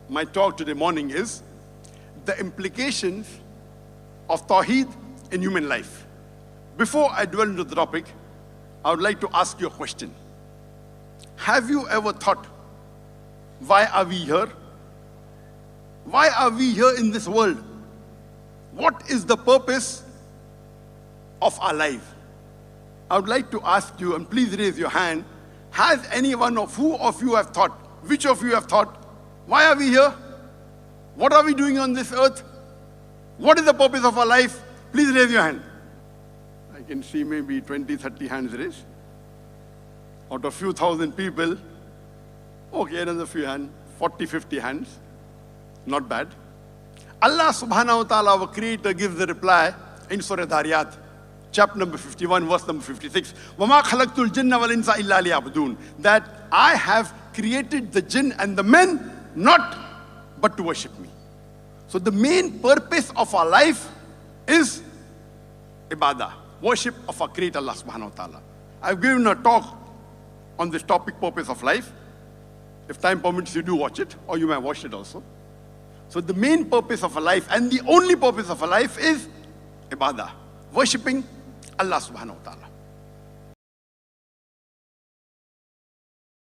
my talk today morning is the implications of Tawheed in human life. Before I dwell into the topic, I would like to ask you a question. Have you ever thought, why are we here? Why are we here in this world? What is the purpose of our life? I would like to ask you, and please raise your hand, has any one of who of you have thought, which of you have thought, why are we here? What are we doing on this earth? What is the purpose of our life? Please raise your hand. I can see maybe 20, 30 hands raised. Out of few thousand people, okay, another few hands, 40, 50 hands. Not bad. Allah subhanahu wa ta'ala, our creator, gives the reply in Surah Dhariyat, chapter number 51, verse number 56. وَمَا خَلَقْتُ الْجِنَّ وَالْإِنسَ إِلَّا لِيَعْبُدُونَ. That I have created the jinn and the men not but to worship me. So the main purpose of our life is ibadah, worship of our creator Allah subhanahu wa ta'ala. I've given a talk on this topic, purpose of life. If time permits, you do watch it, or you may watch it also. So the main purpose of a life and the only purpose of a life is ibadah, worshipping Allah subhanahu wa ta'ala.